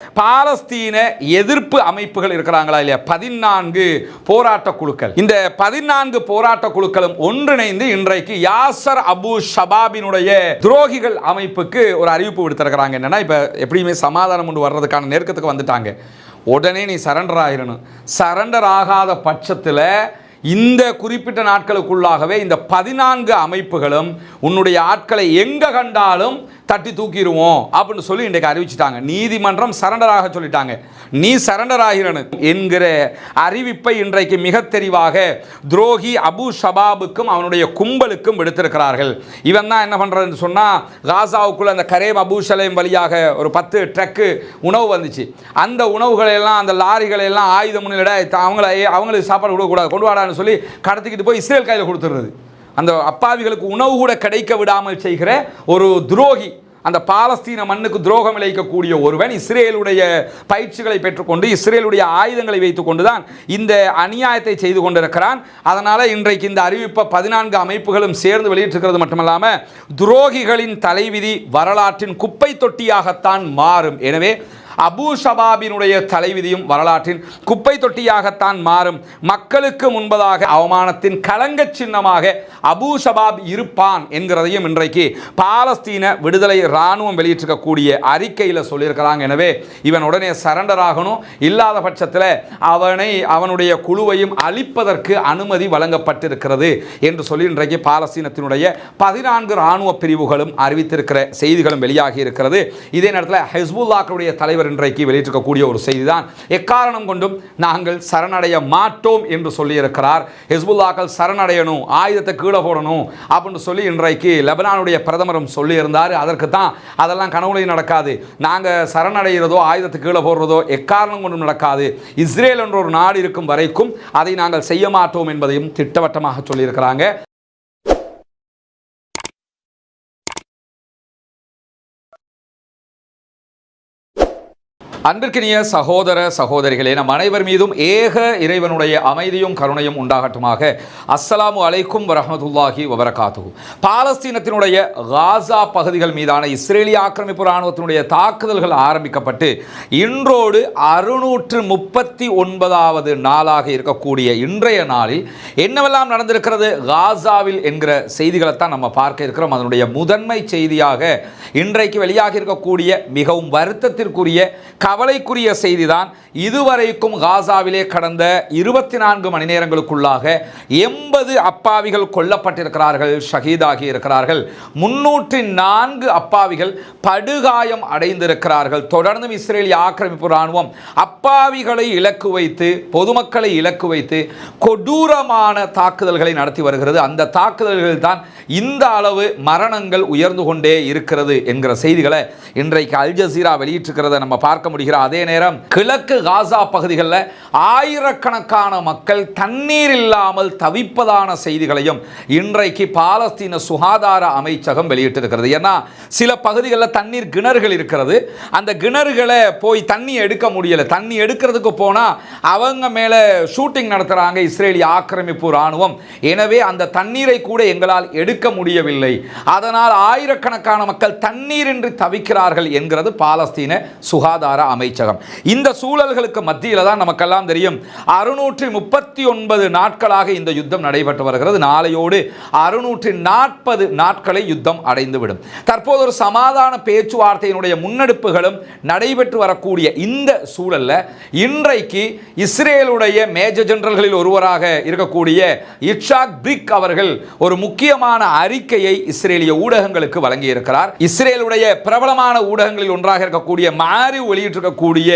பாலஸ்தீன எதிர்ப்பு அமைப்புகள் இருக்கிறாங்களா இல்லையா, 14 போராட்ட குழுக்கள். இந்த 14 போராட்ட குழுக்களும் ஒன்றிணைந்து இன்றைக்கு யாசர் அபு ஷபாபினுடைய துரோகிகள் அமைப்புக்கு ஒரு அறிவிப்பு விடுத்திருக்கிறாங்க. என்னன்னா, இப்ப எப்படியுமே சமாதானம் கொண்டு வர்றதுக்கான நெருக்கத்துக்கு வந்துட்டாங்க. உடனே நீ சரண்டர் ஆகிடணும். சரண்டர் ஆகாத பட்சத்தில் இந்த குறிப்பிட்ட நாட்களுக்குள்ளாகவே இந்த 14 அமைப்புகளும் உன்னுடைய ஆட்களை எங்க கண்டாலும் தட்டி தூக்கிடுவோம் அப்படின்னு சொல்லி இன்றைக்கு அறிவிச்சிட்டாங்க. நீதிமன்றம் சரண்டராக சொல்லிட்டாங்க. நீ சரண்டர் ஆகிறனும் என்கிற அறிவிப்பை இன்றைக்கு மிக தெளிவாக துரோகி அபு ஷபாபுக்கும் அவனுடைய கும்பலுக்கும் விடுத்திருக்கிறார்கள். இவன் தான் என்ன பண்றதுன்னு சொன்னா, காசாவுக்குள்ள அந்த கரேம் அபு ஷலேம் வழியாக ஒரு 10 ட்ரக்கு உணவு வந்துச்சு. அந்த உணவுகளை எல்லாம், அந்த லாரிகளை எல்லாம் ஆயுத முன்னிலையிட அவங்களுக்கு சாப்பாடு கொடுக்கக்கூடாது, கொண்டு வாடான்னு சொல்லி கடத்திக்கிட்டு போய் இஸ்ரேல் கையில் கொடுத்துடுறது. அந்த அப்பாவிகளுக்கு உணவு கூட கிடைக்க விடாமல் செய்கிற ஒரு துரோகி, அந்த பாலஸ்தீன மண்ணுக்கு துரோகம் இழைக்கக்கூடிய ஒருவன் இஸ்ரேலுடைய பயிற்சிகளை பெற்றுக்கொண்டு இஸ்ரேலுடைய ஆயுதங்களை வைத்துக் கொண்டுதான் இந்த அநியாயத்தை செய்து கொண்டிருக்கிறான். அதனால இன்றைக்கு இந்த அறிவிப்பை 14 அமைப்புகளும் சேர்ந்து வெளியிட்டிருக்கிறது மட்டுமல்லாம, துரோகிகளின் தலைவிதி வரலாற்றின் குப்பை தொட்டியாகத்தான் மாறும். எனவே அபு ஷபாபினுடைய தலைவிதியும் வரலாற்றின் குப்பை தொட்டியாகத்தான் மாறும். மக்களுக்கு முன்பதாக அவமானத்தின் களங்க சின்னமாக அபு ஷபாப் இருப்பான் என்கிறதையும் இன்றைக்கு பாலஸ்தீன விடுதலை இராணுவம் வெளியிட்டிருக்கக்கூடிய அறிக்கையில் சொல்லியிருக்கிறாங்க. எனவே இவன் உடனே சரண்டர் ஆகணும். இல்லாத பட்சத்தில் அவனுடைய குழுவையும் அழிப்பதற்கு அனுமதி வழங்கப்பட்டிருக்கிறது என்று சொல்லி இன்றைக்கு பாலஸ்தீனத்தினுடைய 14 இராணுவ பிரிவுகளும் அறிவித்திருக்கிற செய்திகளும் வெளியாகி இருக்கிறது. இதே நேரத்தில் ஹிஸ்புல்லாஹ்வுடைய தலைவர் இன்றைக்கு வெளியிட்டிருக்கக்கூடிய ஒரு செய்திதான், எக்காரணம் கொண்டும் நாங்கள் சரணடைய மாட்டோம் என்று சொல்லியிருக்கிறார். ஹிஸ்புல்லாஹ்கள் சரணடையணும், ஆயுதத்தை கீழே போடணும் அப்படின்னு சொல்லி இன்றைக்கு லெபனானுடைய பிரதமரும் சொல்லியிருந்தார். அதற்கு தான் அதெல்லாம் கனவுலையும் நடக்காது, நாங்கள் சரணடைகிறதோ ஆயுதத்தை கீழே போடுறதோ எக்காரணம் கொண்டும் நடக்காது, இஸ்ரேல் என்ற ஒரு நாடு இருக்கும் வரைக்கும் அதை நாங்கள் செய்ய மாட்டோம் என்பதையும் திட்டவட்டமாக சொல்லியிருக்கிறாங்க. அன்பிற்கினிய சகோதர சகோதரிகளே, நம் அனைவர் மீதும் ஏக இறைவனுடைய அமைதியும் கருணையும் உண்டாகட்டுமாக. அஸ்ஸலாமு அலைக்கும் வரஹ்மத்துல்லாஹி வபரகாத்துஹு. பாலஸ்தீனத்தினுடைய காசா பகுதிகள் மீதான இஸ்ரேலிய ஆக்கிரமிப்பு இராணுவத்தினுடைய தாக்குதல்கள் ஆரம்பிக்கப்பட்டு இன்றோடு 639வது நாளாக இருக்கக்கூடிய இன்றைய நாளில் என்னவெல்லாம் நடந்திருக்கிறது காசாவில் என்கிற செய்திகளைத்தான் நம்ம பார்க்க இருக்கிறோம். அதனுடைய முதன்மை செய்தியாக இன்றைக்கு வெளியாக இருக்கக்கூடிய மிகவும் வருத்தத்திற்குரிய கவலைக்குரிய செய்திதான், இதுவரைக்கும் காசாவிலே கடந்த 24 மணி நேரங்களுக்குள்ளாக 80 அப்பாவிகள் கொல்லப்பட்டிருக்கிறார்கள், ஷஹீதாகி இருக்கிறார்கள். 304 அப்பாவிகள் படுகாயம் அடைந்திருக்கிறார்கள். தொடர்ந்தும் இஸ்ரேலிய ஆக்கிரமிப்பு இராணுவம் அப்பாவிகளை இலக்கு வைத்து, பொதுமக்களை இலக்கு வைத்து கொடூரமான தாக்குதல்களை நடத்தி வருகிறது. அந்த தாக்குதல்கள் தான் இந்த அளவு மரணங்கள் உயர்ந்து கொண்டே இருக்கிறது என்கிற செய்திகளை இன்றைக்கு அல் ஜசீரா வெளியிட்டிருக்கிறத நம்ம பார்க்க முடிகிறோம். அதே நேரம் கிழக்கு காசா பகுதிகளில் ஆயிரக்கணக்கான மக்கள் தண்ணீர் இல்லாமல் தவிப்பதான செய்திகளையும் இன்றைக்கு பாலஸ்தீன சுகாதார அமைச்சகம் வெளியிட்டிருக்கிறது. ஏன்னா சில பகுதிகளில் தண்ணீர் கிணறுகள் இருக்கிறது, அந்த கிணறுகளை போய் தண்ணி எடுக்க முடியல. தண்ணி எடுக்கிறதுக்கு போனால் அவங்க மேலே ஷூட்டிங் நடத்துகிறாங்க இஸ்ரேலிய ஆக்கிரமிப்பு இராணுவம். எனவே அந்த தண்ணீரை கூட எங்களால் எடுக்க முடியவில்லை, அதனால் ஆயிரக்கணக்கான மக்கள் தண்ணீரின்றி தவிக்கிறார்கள் என்கிறது பாலஸ்தீன சுகாதார அமைச்சகம். இந்த சூழல்களுக்கு மத்தியில் தான் நமக்கெல்லாம் தெரியும் 639 நாட்களாக இந்த யுத்தம் நடைபெற்று வருகிறது. நாளையோடு 640 நாட்களை யுத்தம் அடைந்துவிடும். தற்போது ஒரு சமாதான பேச்சுவார்த்தையினுடைய முன்னெடுப்புகளும் நடைபெற்று வரக்கூடிய இந்த சூழல்ல இன்றைக்கு இஸ்ரேலுடைய மேஜர் ஜெனரல்களில் ஒருவராக இருக்கக்கூடிய இட்சாக் பிரிக் அவர்கள் ஒரு முக்கியமான அறிக்கையை இஸ்ரேலிய ஊடகங்களுக்கு வழங்கியிருக்கிறார். இஸ்ரேலுடைய பிரபலமான ஊடகங்களில் ஒன்றாக இருக்கக்கூடிய மாரி வெளியிட்டிருக்கக்கூடிய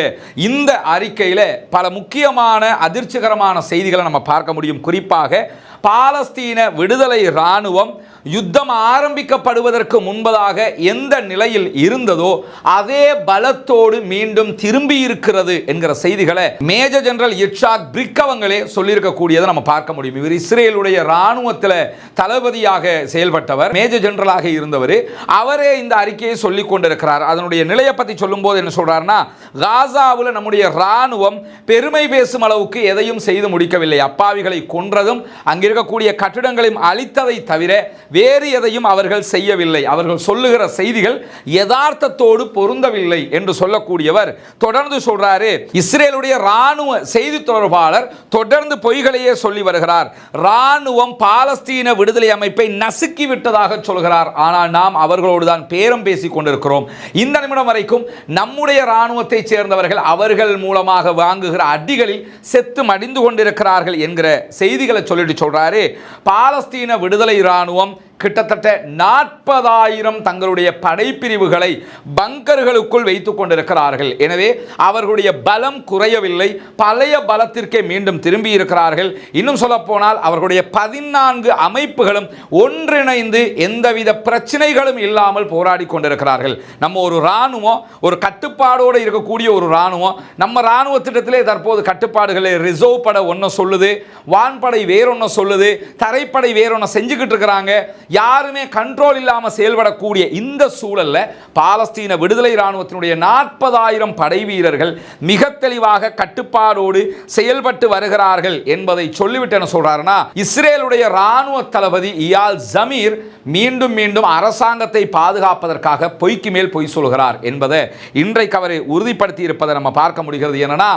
இந்த அறிக்கையில் பல முக்கியமான அதிர்ச்சிகரமான செய்திகளை நம்ம பார்க்க முடியும். குறிப்பாக பாலஸ்தீன விடுதலை இராணுவம் யுத்தம் ஆரம்பிக்கப்படுவதற்கு முன்பதாக எந்த நிலையில் இருந்ததோ அதே பலத்தோடு மீண்டும் திரும்பி இருக்கிறது என்கிற செய்திகளை மேஜர் ஜெனரல் இட்சாக் பிரிக் அவங்களே சொல்லியிருக்கக்கூடியதை நம்ம பார்க்க முடியும். இவர் இஸ்ரேலுடைய இராணுவத்தில் தளபதியாக செயல்பட்டவர், மேஜர் ஜெனரலாக இருந்தவர். அவரே இந்த அறிக்கையை சொல்லிக் கொண்டிருக்கிறார். அதனுடைய நிலையை பற்றி சொல்லும் போது என்ன சொல்றாருன்னா, காசாவில் நம்முடைய இராணுவம் பெருமை பேசும் அளவுக்கு எதையும் செய்து முடிக்கவில்லை. அப்பாவிகளை கொன்றதும் அங்கே இருக்கக்கூடிய கட்டிடங்களையும் அழித்ததை தவிர வேறு எதையும் அவர்கள் செய்யவில்லை. அவர்கள் சொல்லுகிற செய்திகள் யதார்த்தத்தோடு பொருந்தவில்லை என்று சொல்லக்கூடியவர் தொடர்ந்து சொல்றாரு. இஸ்ரேலுடைய ராணுவ செய்தி தொடர்பாளர் தொடர்ந்து பொய்களையே சொல்லி வருகிறார். ராணுவம் பாலஸ்தீன விடுதலை அமைப்பை நசுக்கி விட்டதாக சொல்கிறார். ஆனால் நாம் அவர்களோடு தான் பேரம் பேசிக் கொண்டிருக்கிறோம். இந்த நிமிடம் வரைக்கும் நம்முடைய ராணுவத்தை சேர்ந்தவர்கள் அவர்கள் மூலமாக வாங்குகிற அடிகளில் செத்து மடிந்து கொண்டிருக்கிறார்கள் என்கிற செய்திகளை சொல்லிட்டு சொல்றாரு. பாலஸ்தீன விடுதலை ராணுவம் கிட்டத்தட்ட 40,000 தங்களுடைய படைப்பிரிவுகளை பங்கர்களுக்குள் வைத்துக் கொண்டிருக்கிறார்கள். எனவே அவர்களுடைய பலம் குறையவில்லை, பழைய பலத்திற்கே மீண்டும் திரும்பி இருக்கிறார்கள். இன்னும் சொல்ல போனால் அவர்களுடைய 14 அமைப்புகளும் ஒன்றிணைந்து எந்தவித பிரச்சனைகளும் இல்லாமல் போராடி கொண்டிருக்கிறார்கள். நம்ம ஒரு ராணுவம், ஒரு கட்டுப்பாடோடு இருக்கக்கூடிய ஒரு ராணுவம். நம்ம ராணுவ திட்டத்திலே தற்போது கட்டுப்பாடுகளை ரிசர்வ் படை ஒன்று சொல்லுது, வான்படை வேறொன்னு சொல்லுது, தரைப்படை வேறொன்னு செஞ்சுக்கிட்டு இருக்கிறாங்க. யாருமே கண்ட்ரோல் இல்லாமல் செயல்படக்கூடிய இந்த சூழல்ல பாலஸ்தீன விடுதலை ராணுவத்தினுடைய 40,000 படை வீரர்கள் மிக தெளிவாக கட்டுப்பாடோடு செயல்பட்டு வருகிறார்கள் என்பதை சொல்லிவிட்டு என்ன சொல்றாருன்னா, இஸ்ரேலுடைய ராணுவ தளபதி இயால் ஜமீர் மீண்டும் மீண்டும் அரசாங்கத்தை பாதுகாப்பதற்காக பொய்க்கு மேல் பொய் சொல்கிறார் என்பதை இன்றைக்கு அவர் உறுதிப்படுத்தி இருப்பதை நம்ம பார்க்க முடிகிறது. ஏன்னா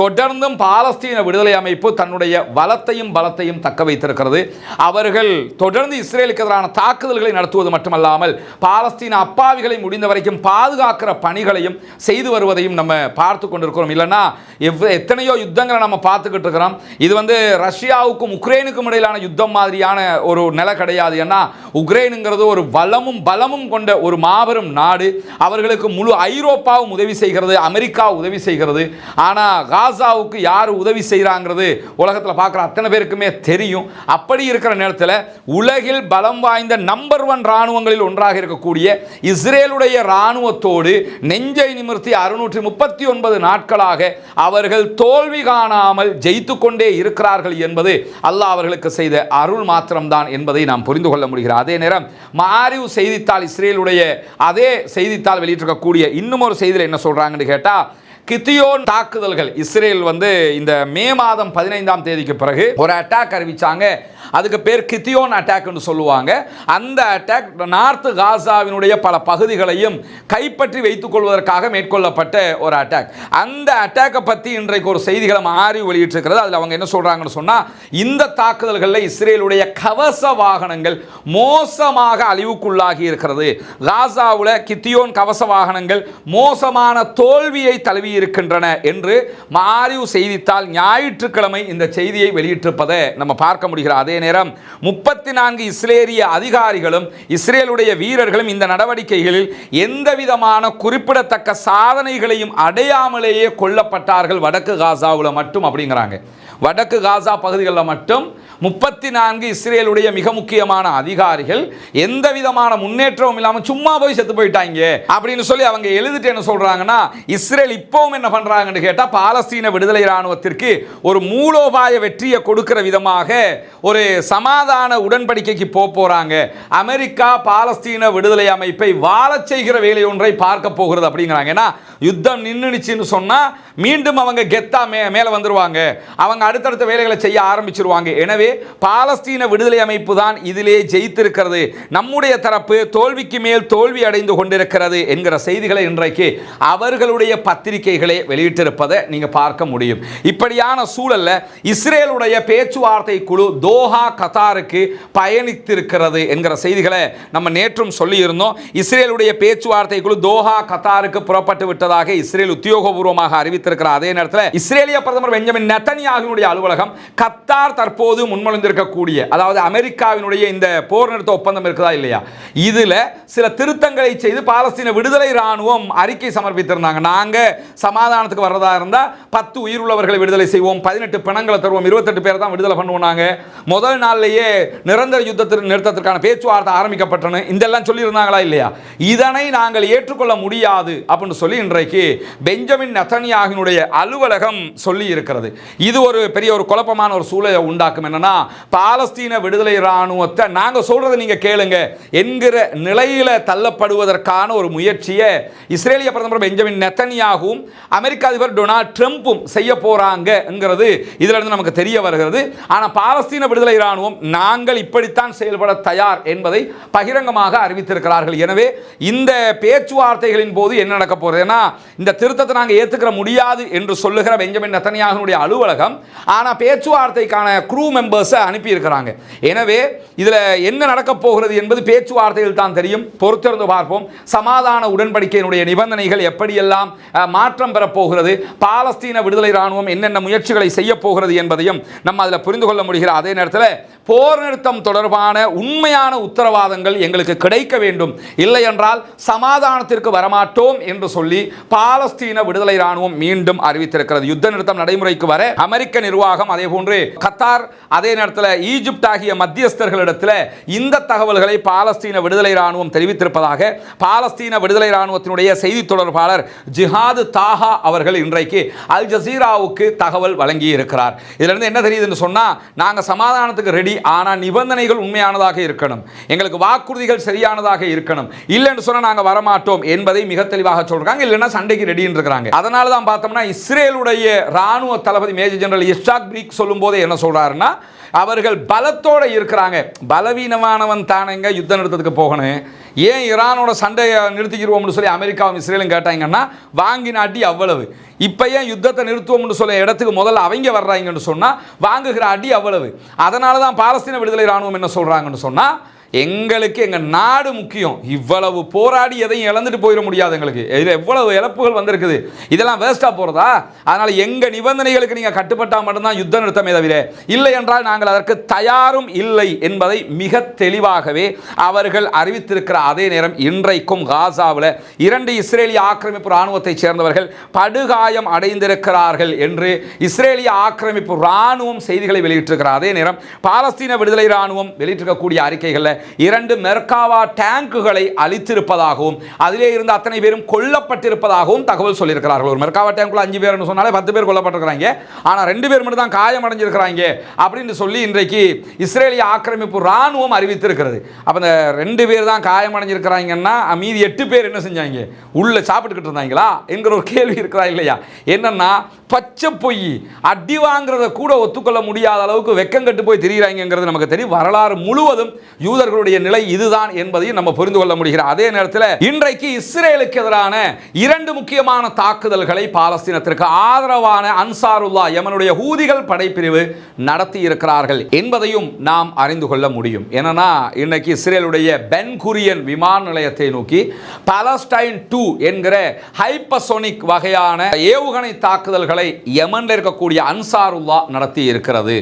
தொடர்ந்தும் பாலஸ்தீன விடுதலை அமைப்பு தன்னுடைய பலத்தையும் தக்க வைத்திருக்கிறது. அவர்கள் தொடர்ந்து இஸ்ரேலுக்கு எதிரான தாக்குதல்களை நடத்துவது மட்டுமல்லாமல் பாலஸ்தீன அப்பாவிகளை முடிந்த வரைக்கும் பாதுகாக்கிற பணிகளையும் செய்து வருவதையும் நம்ம பார்த்து கொண்டிருக்கிறோம். இல்லைன்னா எத்தனையோ யுத்தங்களை நம்ம பார்த்துக்கிட்டு இருக்கிறோம். இது ரஷ்யாவுக்கும் உக்ரைனுக்கும் இடையிலான யுத்தம் மாதிரியான ஒரு நிலை கிடையாது. ஏன்னா உக்ரைனுங்கிறது ஒரு பலமும் கொண்ட ஒரு மாபெரும் நாடு. அவர்களுக்கு முழு ஐரோப்பாவும் உதவி செய்கிறது, அமெரிக்கா உதவி செய்கிறது. ஆனால் காசாவுக்கு யார் உதவி செய்கிறாங்கிறது உலகத்தில் பார்க்குற அத்தனை பேருக்குமே தெரியும். அப்படி இருக்கிற நேரத்தில் உலகில் பலம் வாய்ந்த நம்பர் 1 ராணுவங்களில் ஒன்றாக இருக்கக்கூடிய இஸ்ரேலுடைய ராணுவத்தோடு நெஞ்சை நிமிர்த்தி 639 நாட்களாக அவர்கள் தோல்வி காணாமல் ஜெயித்து கொண்டே இருக்கிறார்கள் என்பது அல்லாஹ் அவர்களுக்கு செய்த அருள் மாத்திரம்தான் என்பதை நாம் புரிந்து கொள்ள முடிகிறது. அதே நேரம் மாரிவ் செய்தித்தாள், இஸ்ரேலுடைய அதே செய்தித்தாள் வெளியிட்டிருக்கக்கூடிய இன்னும் ஒரு செய்தியில் என்ன சொல்றாங்கன்னு கேட்டா, கித்தியோன் தாக்குதல்கள் இஸ்ரேல் இந்த மே மாதம் 15ஆம் தேதிக்கு பிறகு ஒரு அட்டாக் அறிவிச்சாங்க. அதுக்கு பேர் கித்தியோன் அட்டாக் என்று சொல்லுவாங்க. அந்த அட்டாக் நார்த் காசாவினுடைய பல பகுதிகளையும் கைப்பற்றி வைத்துக் கொள்வதற்காக மேற்கொள்ளப்பட்ட ஒரு அட்டாக். அந்த அட்டாக்கை பற்றி இன்றைக்கு ஒரு செய்திகளை மாறி வெளியிட்டிருக்கிறது. அதில் அவங்க என்ன சொல்றாங்கன்னு சொன்னா, இந்த தாக்குதல்களில் இஸ்ரேலுடைய கவச வாகனங்கள் மோசமாக அழிவுக்குள்ளாகி இருக்கிறது. காசாவில் கித்தியோன் கவச வாகனங்கள் மோசமான தோல்வியை தழுவி இருக்கின்றன என்று மாரிவ் செய்தித்தாள் ஞாயிற்றுக்கிழமை இந்த செய்தியை வெளியிட்டிருப்பதை நம்ம பார்க்க முடிகிறது. அதே நேரம் 34 இஸ்ரேலிய அதிகாரிகளும் இஸ்ரேலுடைய வீரர்களும் இந்த நடவடிக்கைகளில் எந்தவிதமான குறிப்பிடத்தக்க சாதனைகளையும் அடையாமலேயே கொல்லப்பட்டார்கள் வடக்கு காசாவில் மட்டும் அப்படிங்கிறாங்க. வடக்கு காசா பகுதிகளில் மட்டும் 34 இஸ்ரேலுடைய மிக முக்கியமான அதிகாரிகள் எந்த விதமான முன்னேற்றமும் இல்லாமல் சும்மா போய் செத்து போயிட்டாங்க அப்படின்னு சொல்லி அவங்க எழுதிட்டு என்ன சொல்றாங்கன்னா, இஸ்ரேல் இப்பவும் என்ன பண்றாங்கன்னு கேட்டா, பாலஸ்தீன விடுதலை ராணுவத்திற்கு ஒரு மூலோபாய வெற்றியை கொடுக்கிற விதமாக ஒரு சமாதான உடன்படிக்கைக்கு போறாங்க. அமெரிக்கா பாலஸ்தீன விடுதலை அமைப்பை வாழச் செய்கிற வேலை ஒன்றை பார்க்க போகிறது அப்படிங்கிறாங்க. ஏன்னா யுத்தம் நின்றுச்சுன்னு சொன்னா மீண்டும் அவங்க கெத்தா மேல வந்துருவாங்க, அவங்க அடுத்தடுத்த வேலைகளை செய்ய ஆரம்பிச்சிருவாங்க. எனவே பாலஸ்தீன விடுதலை அமைப்பு தான் இதிலே ஜெயித்திருக்கிறது, நம்முடைய தரப்பு தோல்விக்கு மேல் தோல்வி அடைந்து கொண்டிருக்கிறது என்கிற செய்திகளை இன்றைக்கு அவர்களுடைய பத்திரிகைகளே வெளியிட்டிருப்பதை நீங்க பார்க்க முடியும். இப்படியான சூழல்ல இஸ்ரேலுடைய பேச்சுவார்த்தை குழு தோஹா கத்தாருக்கு பயணித்திருக்கிறது என்கிற செய்திகளை நம்ம நேற்றும் சொல்லி இருந்தோம். இஸ்ரேலுடைய பேச்சுவார்த்தை குழு தோஹா கத்தாருக்கு புறப்பட்டு விட்டதாக இஸ்ரேல் உத்தியோகபூர்வமாக அறிவித்திருக்கிறார். அதே நேரத்தில் இஸ்ரேலிய பிரதமர் பெஞ்சமின் நெதன்யாகுவினுடைய அலுவலகம் கத்தார் தற்போது முன்மொழிந்திருக்கக்கூடிய, அதாவது அமெரிக்காவினுடைய இந்த போர் நிறுத்த ஒப்பந்தம் இருக்குதா இல்லையா, இதுல சில திருத்தங்களை செய்து பாலஸ்தீன விடுதலை ராணுவம் அறிக்கை சமர்ப்பித்திருந்தாங்க. நாங்க சமாதானத்துக்கு வர்றதா இருந்தா 10 உயிர் உள்ளவர்களை விடுதலை செய்வோம், 18 பிணங்களை தருவோம், 28 பேர் தான் விடுதலை பண்ணுவோம். நாங்க முதல் நாள்லயே நிரந்தர யுத்தத்திற்கு நிறுத்தத்திற்கான பேச்சுவார்த்தை ஆரம்பிக்கப்பட்டன இதெல்லாம் சொல்லி இருந்தாங்களா இல்லையா? இதனை நாங்கள் ஏற்றுக்கொள்ள முடியாது அப்படின்னு சொல்லி இன்றைக்கு பெஞ்சமின் நெதன்யாகு நெத்தன்யாகுவினுடைய அலுவலகம் சொல்லி இருக்கிறது. இது ஒரு பெரிய ஒரு குழப்பமான ஒரு சூழலை உண்டாக்கும். என்னன்னா, பாலஸ்தீன விடுதலை இராணுவத்தை நாங்க சொல்றதை நீங்க கேளுங்க என்கிற நிலையில தள்ளப்படுவதற்கான ஒரு முயற்சியை இஸ்ரேலிய பிரதமர் பெஞ்சமின் நெத்தன்யாகுவும் அமெரிக்க அதிபர் டொனால்ட் ட்ரம்பும் செய்ய போறாங்கிறது இதுல இருந்து நமக்கு தெரிய வருகிறது. ஆனா பாலஸ்தீன விடுதலை இராணுவம் நாங்கள் இப்படித்தான் செயல்பட தயார் என்பதை பகிரங்கமாக அறிவித்திருக்கிறார்கள். எனவே இந்த பேச்சுவார்த்தைகளின் போது என்ன நடக்க போறது, இந்த திருத்தத்தை நாங்கள் ஏற்றுக்கிற முடியாது என்று சொல்லுகிற பெஞ்சமின் நெத்தன்யாகுவினுடைய அலுவலகம் ஆனா பேச்சுவார்த்தைக்கான க்ரூ மெம்பர்ஸை அனுப்பி இருக்கிறாங்க. எனவே இதுல என்ன நடக்க போகிறது என்பது பேச்சுவார்த்தையில் தான் தெரியும். பொறுத்திருந்து பார்ப்போம். சமாதான உடன்படிக்கையினுடைய நிபந்தனைகள் எப்படியெல்லாம் மாற்றம் பெற போகிறது, பாலஸ்தீன விடுதலை இராணுவம் என்னென்ன முயற்சிகளை செய்ய போகிறது என்பதையும் நம்ம அதில் புரிந்து கொள்ள முடிகிற அதே நேரத்தில் போர் நிறுத்தம் தொடர்பான உண்மையான உத்தரவாதங்கள் எங்களுக்கு கிடைக்க வேண்டும், இல்லை என்றால் சமாதானத்திற்கு வரமாட்டோம் என்று சொல்லி பாலஸ்தீன விடுதலை இராணுவம் மீண்டும் அறிவித்திருக்கிறது. யுத்த நிறுத்தம் நடைமுறைக்கு வர அமெரிக்க நிர்வாகம், அதே போன்று கத்தார், அதே நேரத்தில் ஈஜிப்ட் ஆகிய மத்தியஸ்தர்களிடத்தில் இந்த தகவல்களை பாலஸ்தீன விடுதலை இராணுவம் தெரிவித்திருப்பதாக பாலஸ்தீன விடுதலை இராணுவத்தினுடைய செய்தி தொடர்பாளர் ஜிஹாது தாஹா அவர்கள் இன்றைக்கு அல் ஜசீராவுக்கு தகவல் வழங்கி இருக்கிறார். இதிலிருந்து என்ன தெரியுதுன்னு சொன்னா, நாங்க சமாதானத்துக்கு ரெடி, ஆனா நிபந்தனைகள் உண்மையானதாக இருக்கணும், எங்களுக்கு வாக்குறுதிகள் சரியானதாக இருக்கணும், இல்லைன்னு சொன்னா நாங்க வரமாட்டோம் என்பதை மிக தெளிவாக சொல்றாங்க. இல்லைன்னா சண்டைக்கு ரெடின்னு இருக்கிறாங்க. அதனால தான் பார்த்தோம்னா இஸ்ரேலுடைய ராணுவ தளபதி மேஜர் ஜெனரல் இஷாக் பிரீக் சொல்லும் போது என்ன சொல்றாருன்னா, அவர்கள் பலத்தோட இருக்கிறாங்க. பலவீனமானவன் தானேங்க யுத்த நிறுத்தத்துக்கு போகணும், ஏன் ஈரானோட சண்டையை நிறுத்திக்கிறோம்னு சொல்லி அமெரிக்காவும் இஸ்ரேலும் கேட்டாங்கன்னா வாங்கின அடி அவ்வளவு. இப்போ ஏன் யுத்தத்தை நிறுத்துவோம்னு சொல்ல இடத்துக்கு முதல்ல அவங்க வர்றாங்கன்னு சொன்னால் வாங்குகிற அடி அவ்வளவு. அதனால தான் பாலஸ்தீன விடுதலை இராணுவம் என்ன சொல்கிறாங்கன்னு சொன்னால், எங்களுக்கு எங்கள் நாடு முக்கியம், இவ்வளவு போராடி எதையும் இழந்துட்டு போயிட முடியாது, எங்களுக்கு இதில் எவ்வளவு இழப்புகள் வந்திருக்குது, இதெல்லாம் வேஸ்ட்டாக போகிறதா, அதனால் எங்கள் நிபந்தனைகளுக்கு நீங்கள் கட்டுப்பட்டால் மட்டும்தான் யுத்த நிறுத்தமே தவிர இல்லை என்றால் நாங்கள் அதற்கு தயாரும் இல்லை என்பதை மிக தெளிவாகவே அவர்கள் அறிவித்திருக்கிற அதே நேரம் இன்றைக்கும் காசாவில் 2 இஸ்ரேலிய ஆக்கிரமிப்பு இராணுவத்தைச் சேர்ந்தவர்கள் படுகாயம் அடைந்திருக்கிறார்கள் என்று இஸ்ரேலிய ஆக்கிரமிப்பு இராணுவம் செய்திகளை வெளியிட்டிருக்கிறார். அதே நேரம் பாலஸ்தீன விடுதலை இராணுவம் வெளியிட்டிருக்கக்கூடிய அறிக்கைகளில் 2 மெர்காவா டேங்குகளை அழித்திருப்பதாகவும் அதிலே இருந்த அத்தனை பேரும் கொல்லப்பட்டிருப்பதாகவும் தகவல் சொல்லியிருக்கிறார்கள். ஒரு மெர்காவா டேங்குல 5 பேர்னு சொன்னாலே 10 பேர் கொல்லப்பட்டிருக்கிறாங்க, ஆனால் 2 பேர் மட்டும் தான் காயமடைஞ்சிருக்கிறாங்க அப்படின்னு சொல்லி இன்றைக்கு இஸ்ரேலிய ஆக்கிரமிப்பு இராணுவம் அறிவித்திருக்கிறது. அப்போ இந்த 2 பேர் தான் காயமடைஞ்சிருக்கிறாங்கன்னா மீதி 8 பேர் என்ன செஞ்சாங்க, உள்ள சாப்பிட்டுக்கிட்டு இருந்தாங்களா என்கிற ஒரு கேள்வி இருக்கிறா இல்லையா? என்னன்னா, பச்சை பொய், அடி வாங்குறத கூட ஒத்துக்கொள்ள முடியாத அளவுக்கு வெக்கங்கட்டு போய் திரிகிறாங்கிறது நமக்கு தெரியும். வரலாறு முழுவதும் யூதர்களுடைய நிலை இதுதான் என்பதையும் நம்ம புரிந்து கொள்ள முடிகிற அதே நேரத்தில் இன்றைக்கு இஸ்ரேலுக்கு எதிரான 2 முக்கியமான தாக்குதல்களை பாலஸ்தீனத்திற்கு ஆதரவான அன்சாருல்லா யமனுடைய ஹூதிகள் படைப்பிரிவு நடத்தி இருக்கிறார்கள் என்பதையும் நாம் அறிந்து கொள்ள முடியும். ஏன்னா இன்னைக்கு இஸ்ரேலுடைய பென் குரியன் விமான நிலையத்தை நோக்கி பாலஸ்டைன் 2 என்கிற ஹைப்பர்சோனிக் வகையான ஏவுகணை தாக்குதல்களை யமன்ல இருக்கக்கூடிய அன்சாருல்லா நடத்தி இருக்கிறது.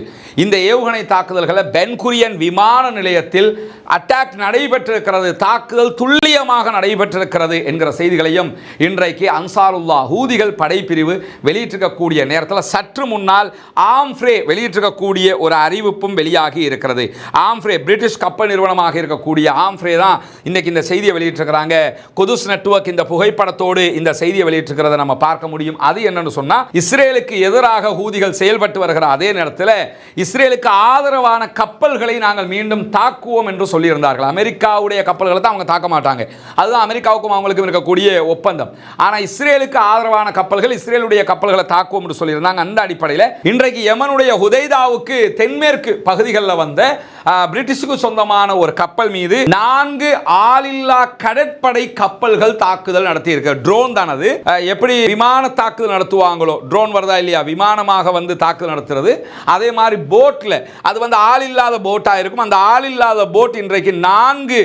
இந்த ஏவுகணை தாக்குதல்களை பென் குரியன் விமான நிலையத்தில் அட்டாக் நடைபெற்றிருக்கிறது, தாக்குதல் துல்லியமாக நடைபெற்றிருக்கிறது என்கிற செய்திகளையும் இன்றைக்கு அன்சாருல்லா ஹூதிகள் படைப்பிரிவு வெளியிட்டிருக்கக்கூடிய நேரத்தில் சற்று முன்னால் ஆம்ஃப்ரே வெளியிட்டிருக்கக்கூடிய ஒரு அறிவிப்பும் வெளியாகி இருக்கிறது. ஆம்ஃப்ரே பிரிட்டிஷ் கப்பல் நிறுவனமாக இருக்கக்கூடிய ஆம்ஃப்ரே தான் இன்னைக்கு இந்த செய்தியை வெளியிட்டிருக்கிறாங்க. குதுஸ் நெட்வொர்க் இந்த புகைப்படத்தோடு இந்த செய்தியை வெளியிட்டிருக்கிறத நம்ம பார்க்க முடியும். அது என்னன்னு சொன்னா, இஸ்ரேலுக்கு எதிராக ஹூதிகள் செயல்பட்டு வருகிற அதே நேரத்தில் இஸ்ரேலுக்கு ஆதரவான கப்பல்களை நாங்கள் மீண்டும் தாக்குவோம் என்று சொல்லியிருந்தார்கள். அமெரிக்காவுடைய கப்பல்களை தான் அவங்க தாக்க மாட்டாங்க, அதுதான் அமெரிக்காவுக்கும் அவங்களுக்கும் இருக்கக்கூடிய ஒப்பந்தம். ஆனால் இஸ்ரேலுக்கு ஆதரவான கப்பல்கள், இஸ்ரேலுடைய கப்பல்களை தாக்குவோம் என்று சொல்லியிருந்தாங்க. அந்த அடிப்படையில் இன்றைக்கு யமனுடைய ஹுதைதாவுக்கு தென்மேற்கு பகுதிகளில் வந்த பிரிட்டிஷுக்கு சொந்தமான ஒரு கப்பல் மீது 4 ஆளில்லா கடற்படை கப்பல்கள் தாக்குதல் நடத்தி இருக்கு. ட்ரோன் தான் அது. எப்படி விமான தாக்குதல் நடத்துவாங்களோ, ட்ரோன் வருதா இல்லையா, விமானமாக வந்து தாக்குதல் நடத்துறது, அதே மாதிரி போட்ல அது வந்து ஆள் இல்லாத போட்டா இருக்கும். அந்த ஆள் இல்லாத போட் இன்றைக்கு 4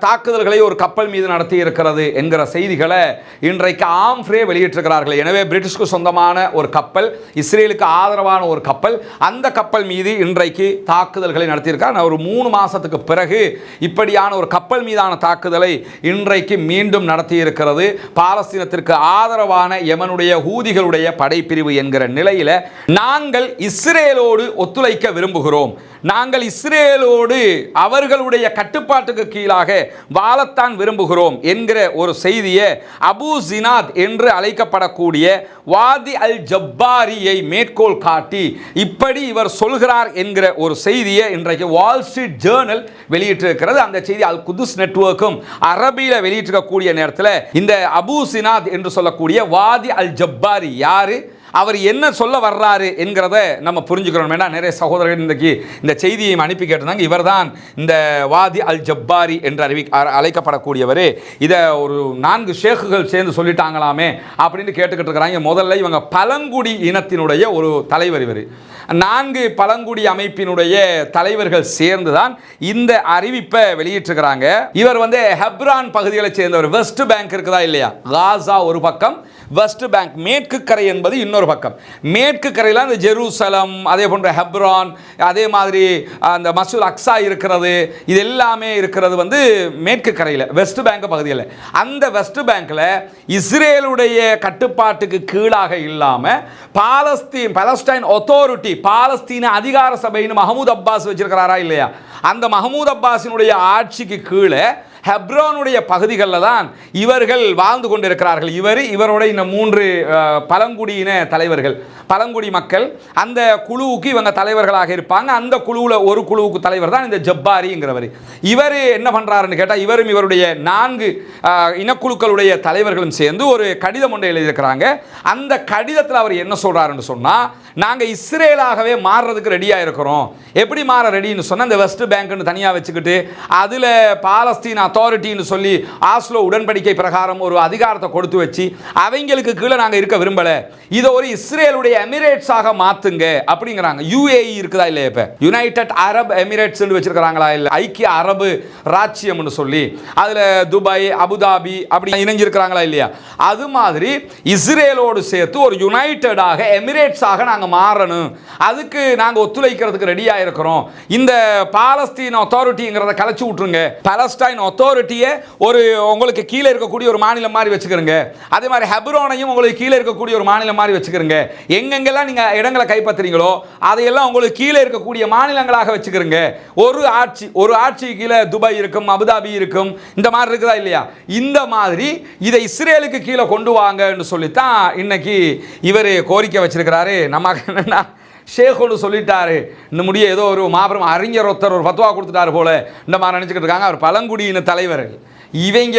தாக்குதல்களை ஒரு கப்பல் மீது நடத்தி இருக்கிறது என்கிற செய்திகளை இன்றைக்கு ஆம்ஃப்ரே வெளியிட்டிருக்கிறார்கள். எனவே பிரிட்டிஷ்க்கு சொந்தமான ஒரு கப்பல், இஸ்ரேலுக்கு ஆதரவான ஒரு கப்பல், அந்த கப்பல் மீது இன்றைக்கு தாக்குதல்களை நடத்தியிருக்கார். ஒரு 3 மாதத்துக்கு பிறகு இப்படியான ஒரு கப்பல் மீதான தாக்குதலை இன்றைக்கு மீண்டும் நடத்தியிருக்கிறது பாலஸ்தீனத்திற்கு ஆதரவான யெமனுடைய ஹூதிகளுடைய படைப்பிரிவு என்கிற நிலையில் நாங்கள் இஸ்ரேலோடு ஒத்துழைக்க விரும்புகிறோம், நாங்கள் இஸ்ரேலோடு அவர்களுடைய கட்டுப்பாட்டுக்கு கீழாக வாழத்தான் விரும்புகிறோம் என்கிற ஒரு செய்தியை அபு ஜினாத் என்று அழைக்கப்படக்கூடிய வாதி அல் ஜப்பாரியை மேற்கோள் காட்டி இப்படி இவர் சொல்கிறார் என்கிற ஒரு செய்தியை இன்றைக்கு வால் ஸ்ட்ரீட் ஜேர்னல் வெளியிட்டிருக்கிறது. அந்த செய்தி அல் குதுஸ் நெட்வொர்க்கும் அரபியில் வெளியிட்டிருக்கக்கூடிய நேரத்தில் இந்த அபு ஜினாத் என்று சொல்லக்கூடிய வாதி அல் ஜப்பாரி யாரு, அவர் என்ன சொல்ல வர்றாரு என்கிறத நம்ம புரிஞ்சுக்கிறோம். வேண்டாம், நிறைய சகோதரர்கள் இன்றைக்கு இந்த செய்தியை அனுப்பி கேட்டிருந்தாங்க. இவர் தான் இந்த வாதி அல் ஜப்பாரி என்று அழைக்கப்படக்கூடியவர். இதை ஒரு 4 ஷேக்குகள் சேர்ந்து சொல்லிட்டாங்களாமே அப்படின்னு கேட்டுக்கிட்டு இருக்கிறாங்க. முதல்ல இவங்க பழங்குடி இனத்தினுடைய ஒரு தலைவர், இவர் 4 பழங்குடி அமைப்பினுடைய தலைவர்கள் சேர்ந்து தான் இந்த அறிவிப்பை வெளியிட்டிருக்கிறாங்க. இவர் ஹெப்ரான் பகுதிகளை சேர்ந்தவர். வெஸ்ட் பேங்க் இருக்குதா இல்லையா, காசா ஒரு பக்கம், வெஸ்ட் பேங்க் மேற்கு கரை என்பது இன்னொரு பக்கம். மேற்கு கரையில் அந்த ஜெருசலம், அதே போன்ற ஹெப்ரான், அதே மாதிரி அந்த மசூல் அக்ஸா இருக்கிறது, இது எல்லாமே இருக்கிறது மேற்கு கரையில் வெஸ்ட் பேங்க் பகுதியில். அந்த வெஸ்ட் பேங்க்கில் இஸ்ரேலுடைய கட்டுப்பாட்டுக்கு கீழாக இல்லாமல் பாலஸ்டைன் அத்தாரிட்டி, பாலஸ்தீன அதிகார சபைன்னு மஹமூத் அப்பாஸ் வச்சிருக்கிறாரா இல்லையா, அந்த மஹமூத் அப்பாஸினுடைய ஆட்சிக்கு கீழே ஹெப்ரானுடைய பகுதிகளில் தான் இவர்கள் வாழ்ந்து கொண்டிருக்கிறார்கள். இவரோட இந்த 3 பழங்குடியின தலைவர்கள், பழங்குடி மக்கள், அந்த குழுவுக்கு இவங்க தலைவர்களாக இருப்பாங்க. அந்த குழுவில் ஒரு குழுவுக்கு தலைவர் தான் இந்த ஜப்பாரிங்கிறவர். இவர் என்ன பண்ணுறாருன்னு கேட்டால், இவருடைய 4 இனக்குழுக்களுடைய தலைவர்களும் சேர்ந்து ஒரு கடிதம் ஒன்றை எழுதியிருக்கிறாங்க. அந்த கடிதத்தில் அவர் என்ன சொல்கிறாருன்னு சொன்னால், நாங்கள் இஸ்ரேலாகவே மாறுறதுக்கு ரெடியாக இருக்கிறோம். எப்படி மாற ரெடின்னு சொன்னால், இந்த வெஸ்ட் பேங்க்னு தனியாக வச்சுக்கிட்டு அதில் பாலஸ்தீன் அத்தாரிட்டின்னு சொல்லி ஆஸ்லோ உடன்படிக்கை பிரகாரம் ஒரு அதிகாரத்தை கொடுத்து வச்சு அவங்களுக்கு கீழே நாங்கள் இருக்க விரும்பலை, இதை ஒரு இஸ்ரேலுடைய எமிரேட்ஸாக மாற்றுங்க அப்படிங்கிறாங்க. UAE இருக்குதா இல்லையா, இப்போ யுனைடெட் அரப் எமிரேட்ஸ் வச்சிருக்கிறாங்களா இல்லை, ஐக்கிய அரபு ராச்சியம்னு சொல்லி அதில் துபாய், அபுதாபி அப்படி இணைஞ்சிருக்கிறாங்களா இல்லையா, அது மாதிரி இஸ்ரேலோடு சேர்த்து ஒரு யுனைடெடாக எமிரேட்ஸாக நாங்கள் மாறணும், அதுக்கு நாங்கள் ஒத்துழைக்கிறதுக்கு ரெடியாக இருக்கிறோம். இந்த பாலஸ்தீன் அத்தாரிட்டிங்கிறத கலைச்சு விட்டுருங்க, பாலஸ்டைன் அத்தாரிட்டியை ஒரு உங்களுக்கு கீழே இருக்கக்கூடிய ஒரு மாநிலம் மாதிரி வச்சுக்கிறங்க, அதே மாதிரி ஹெப்ரோனையும் உங்களுக்கு கீழே இருக்கக்கூடிய ஒரு மாநிலம் மாதிரி வச்சுக்கிறங்க, எங்கெங்கெல்லாம் நீங்கள் இடங்களை கைப்பற்றுறீங்களோ அதையெல்லாம் உங்களுக்கு கீழே இருக்கக்கூடிய மாநிலங்களாக வச்சுக்கிறங்க. ஒரு ஆட்சி கீழே துபாய் இருக்கும், அபுதாபி இருக்கும், இந்த மாதிரி இருக்குதா இல்லையா, இந்த மாதிரி இதை இஸ்ரேலுக்கு கீழே கொண்டு வாங்கன்னு சொல்லித்தான் இன்னைக்கு இவர் கோரிக்கை வச்சிருக்கிறாரு. நமக்கு என்னன்னா, ஷேഖோடு சொல்லிட்டாரு, இந்த முடிய ஏதோ ஒரு மாபெரும் அறிஞர் ஒருத்தர் ஒரு ஃபத்வா கொடுத்துட்டாரு போல இந்த மாதிரி நினச்சிக்கிட்டு இருக்காங்க. அவர் பழங்குடியின தலைவர்கள், இவங்க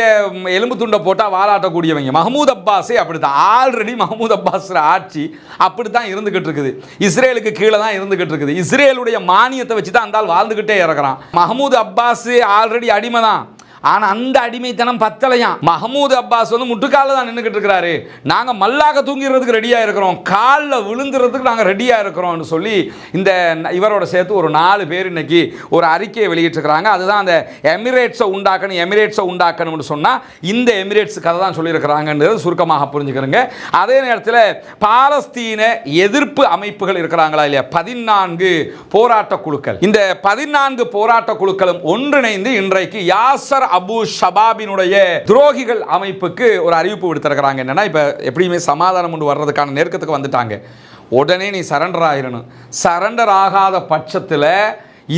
எலும்பு துண்டை போட்டால் வாலாட்டக்கூடியவங்க. மஹமூத் அப்பாஸே அப்படித்தான், ஆல்ரெடி மஹமூத் அப்பாஸ் ஆட்சி அப்படித்தான் இருந்துகிட்டு இருக்குது, இஸ்ரேலுக்கு கீழே தான் இருந்துகிட்டு இருக்குது. இஸ்ரேலுடைய மானியத்தை வச்சு தான் அந்த ஆள் வாழ்ந்துகிட்டே இறக்குறான். மஹமூத் அப்பாஸ் ஆல்ரெடி அடிமை தான், ஆனால் அந்த அடிமைத்தனம் பத்தலையாம். மஹமூத் அப்பாஸ் முட்டுக்காலில் தான் நின்றுக்கிட்டு இருக்கிறாரு. நாங்கள் மல்லாக தூங்கிறதுக்கு ரெடியாக இருக்கிறோம், காலில் விழுந்துறதுக்கு நாங்கள் ரெடியாக இருக்கிறோம்னு சொல்லி இந்த இவரோட சேர்த்து ஒரு 4 பேர் இன்னைக்கு ஒரு அறிக்கையை வெளியிட்டிருக்கிறாங்க. அதுதான் அந்த எமிரேட்ஸை உண்டாக்கணும்னு சொன்னால் இந்த எமிரேட்ஸ் கதை தான் சொல்லியிருக்கிறாங்கன்றது சுருக்கமாக புரிஞ்சுக்கிறேங்க. அதே நேரத்தில் பாலஸ்தீன எதிர்ப்பு அமைப்புகள் இருக்கிறாங்களா இல்லையா, 14 போராட்ட குழுக்கள், இந்த 14 போராட்ட குழுக்களும் ஒன்றிணைந்து இன்றைக்கு யாசர் அபு ஷபாபினுடைய துரோகிகள் அமைப்புக்கு ஒரு அறிவிப்பு விடுத்திருக்கிறாங்க. என்னன்னா, இப்ப எப்படியுமே சமாதானம் கொண்டு வர்றதுக்கான நெருக்கத்துக்கு வந்துட்டாங்க, உடனே நீ சரண்டர் ஆயிரணும், சரண்டர் ஆகாத பட்சத்தில்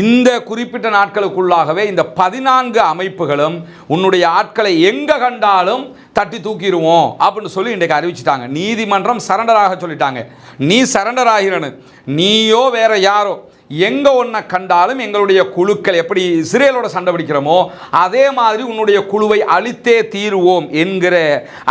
இந்த குறிப்பிட்ட நாட்களுக்குள்ளாகவே இந்த 14 அமைப்புகளும் உன்னுடைய ஆட்களை எங்க கண்டாலும் தட்டி தூக்கிடுவோம் அப்படின்னு சொல்லி இன்றைக்கு அறிவிச்சிட்டாங்க. நீதிமன்றம் சரண்டராக சொல்லிட்டாங்க. நீ சரண்டர் ஆகிறணும், நீயோ வேற யாரோ எங்கே ஒன்றை கண்டாலும் எங்களுடைய குழுக்கள் எப்படி இஸ்ரேலோட சண்டை பிடிக்கிறோமோ அதே மாதிரி உன்னுடைய குழுவை அழித்தே தீருவோம் என்கிற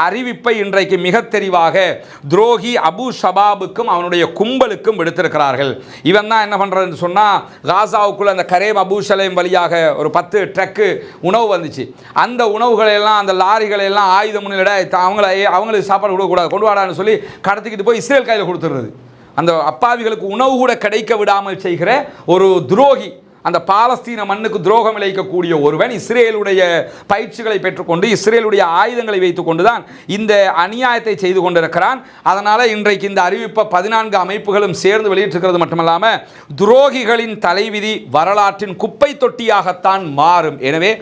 அறிவிப்பை இன்றைக்கு மிக தெளிவாக துரோகி அபு ஷபாபுக்கும் அவனுடைய கும்பலுக்கும் விடுத்திருக்கிறார்கள். இவன் தான் என்ன பண்ணுறதுன்னு சொன்னால், காசாவுக்குள்ள அந்த கரேம் அபு ஷலேம் வழியாக ஒரு 10 ட்ரக்கு உணவு வந்துச்சு. அந்த உணவுகளெல்லாம் அந்த லாரிகளெல்லாம் ஆயுத முன்னிலிட அவங்களுக்கு சாப்பாடு கொடுக்கக்கூடாது, கொண்டு வாடான்னு சொல்லி கடத்திக்கிட்டு போய் இஸ்ரேல் கையில் கொடுத்துடுறது. அந்த அப்பாவிகளுக்கு உணவு கூட கிடைக்க விடாமல் செய்கிற ஒரு துரோகி அந்த பாலஸ்தீன மண்ணுக்கு துரோகம் இழைக்கக்கூடிய ஒருவன் இஸ்ரேலுடைய பயிற்சிகளை பெற்றுக்கொண்டு இஸ்ரேலுடைய ஆயுதங்களை வைத்துக் கொண்டுதான் இந்த அநியாயத்தை செய்து கொண்டிருக்கிறான். அதனால இன்றைக்கு இந்த அறிவிப்பை 14 அமைப்புகளும் சேர்ந்து வெளியிட்டிருக்கிறது மட்டுமல்லாமல் துரோகிகளின் தலைவிதி வரலாற்றின் குப்பை தொட்டியாகத்தான் மாறும். எனவே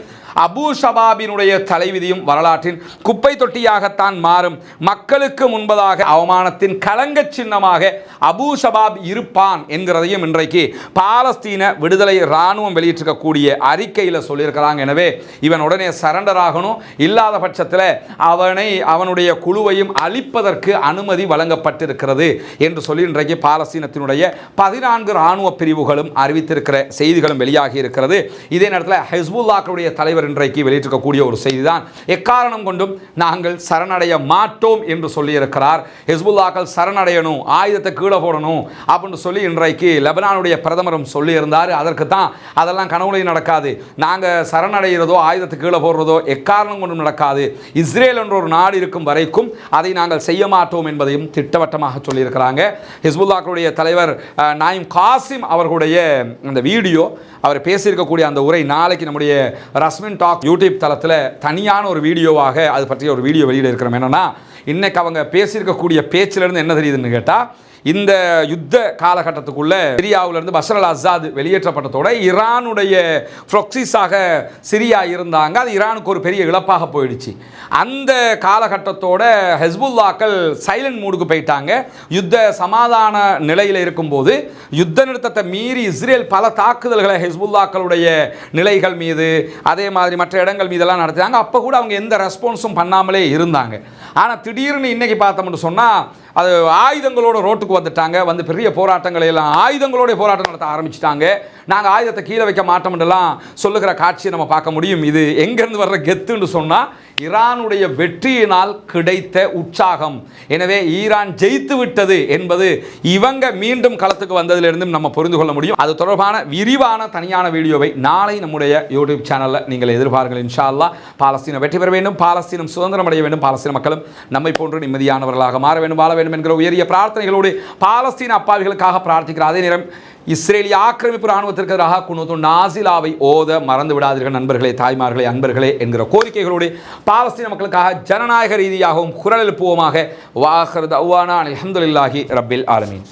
அபூ ஷபாபினுடைய தலைவிதியும் வரலாற்றின் குப்பை தொட்டியாகத்தான் மாறும். மக்களுக்கு முன்பதாக அவமானத்தின் களங்க சின்னமாக அபூ ஷபாப் இருப்பான் என்கிறதையும் இன்றைக்கு பாலஸ்தீன விடுதலை இராணுவம் வெளியிட்டிருக்கக்கூடிய அறிக்கையில் சொல்லியிருக்கிறாங்க. எனவே இவன் உடனே சரண்டர் ஆகணும், இல்லாத பட்சத்தில் அவனுடைய குழுவையும் அழிப்பதற்கு அனுமதி வழங்கப்பட்டிருக்கிறது என்று சொல்லி இன்றைக்கு பாலஸ்தீனத்தினுடைய 14 இராணுவ பிரிவுகளும் அறிவித்திருக்கிற செய்திகளும் வெளியாகி இருக்கிறது. இதே நேரத்தில் ஹிஸ்புல்லாஹ்வுடைய தலைவர் இன்றைக்கு வெளியிட்டிருக்கக்கூடிய ஒரு செய்திதான், எக்காரணம் கொண்டும் நாங்கள் சரணடைய மாட்டோம் என்று சொல்லியிருக்கிறார். ஹிஸ்புல்லாக்கள் சரணடையணும், ஆயுதத்தை கீழே போடணும் அப்படின்னு சொல்லி இன்றைக்கு லெபனானுடைய பிரதமரும் சொல்லியிருந்தார். அதற்கு தான் அதெல்லாம் கனவுலையும் நடக்காது, நாங்கள் சரணடைகிறதோ ஆயுதத்தை கீழே போடுறதோ எக்காரணம் கொண்டும் நடக்காது, இஸ்ரேல் என்ற ஒரு நாடு இருக்கும் வரைக்கும் அதை நாங்கள் செய்ய மாட்டோம் என்பதையும் திட்டவட்டமாக சொல்லியிருக்கிறாங்க. ஹிஸ்புல்லாக்களுடைய தலைவர் நாயிம் காசிம் அவர்களுடைய அந்த வீடியோ, அவர் பேசியிருக்கக்கூடிய அந்த உரை நாளைக்கு நம்முடைய ரஸ்மின் டாக் யூடியூப் தளத்தில் தனியான ஒரு வீடியோவாக அது பற்றிய ஒரு வீடியோ வெளியிட இருக்கிறோம். என்னன்னா இன்னைக்கு அவங்க பேசியிருக்கக்கூடிய பேச்சிலிருந்து என்ன தெரியுதுன்னு கேட்டால், இந்த யுத்த காலகட்டத்துக்குள்ள சிரியாவிலிருந்து பஷர் அல் அசாத் வெளியேற்றப்பட்டதோட ஈரானுடைய ப்ரொக்சிஸாக சிரியா இருந்தாங்க, அது ஈரானுக்கு ஒரு பெரிய இழப்பாக போயிடுச்சு. அந்த காலகட்டத்தோட ஹிஸ்புல்லாக்கள் சைலண்ட் மூடுக்கு போயிட்டாங்க. யுத்த சமாதான நிலையில் இருக்கும்போது யுத்த நிறுத்தத்தை மீறி இஸ்ரேல் பல தாக்குதல்களை ஹிஸ்புல்லாக்களுடைய நிலைகள் மீது அதே மாதிரி மற்ற இடங்கள் மீதெல்லாம் நடத்தினாங்க. அப்போ கூட அவங்க எந்த ரெஸ்பான்ஸும் பண்ணாமலே இருந்தாங்க. ஆனால் திடீர்னு இன்னைக்கு பார்த்தோம்னு சொன்னால் அது ஆயுதங்களோட ரோட்டுக்கு வந்துட்டாங்க, வந்து பெரிய போராட்டங்களை எல்லாம் ஆயுதங்களோட போராட்டம் நடத்த ஆரம்பிச்சிட்டாங்க. நாங்கள் ஆயுதத்தை கீழே வைக்க மாட்டோம்லாம் சொல்லுகிற காட்சியை நம்ம பார்க்க முடியும். இது எங்கேருந்து வர்ற கெத்துன்னு சொன்னால் ஈரானுடைய வெற்றியினால் கிடைத்த உற்சாகம். எனவே ஈரான் ஜெயித்து விட்டது என்பது இவங்க மீண்டும் களத்துக்கு வந்ததிலிருந்து நம்ம புரிந்து கொள்ள முடியும். அது தொடர்பான விரிவான தனியான வீடியோவை நாளை நம்முடைய யூடியூப் சேனலில் நீங்கள் எதிர்பார்ங்கள். இன்ஷா அல்லாஹ் பாலஸ்தீனம் வெற்றி பெற வேண்டும், பாலஸ்தீனம் சுதந்திரம் அடைய வேண்டும், பாலஸ்தீன மக்களும் நம்மை போன்று நிம்மதியானவர்களாக மாற வேண்டும், வாழ வேண்டும் என்கிற உயரிய பிரார்த்தனைகளோடு பாலஸ்தீன அப்பாவிகளுக்காக பிரார்த்திக்கிறார். அதே நேரம் இஸ்ரேலிய ஆக்கிரமிப்பு இராணுவத்திற்கு எதிராக குனூத்து நாசிலாவை ஓத மறந்து விடாதீர்கள் நண்பர்களே, தாய்மார்களே, அன்பர்களே என்கிற கோரிக்கைகளோடு பாலஸ்தீன மக்களுக்காக ஜனநாயக ரீதியாகவும் குரல் எழுப்புவோமாக. வாஹிர் தஅவானா அல்ஹம்துலில்லாஹி ரப்பில் ஆலமீன்.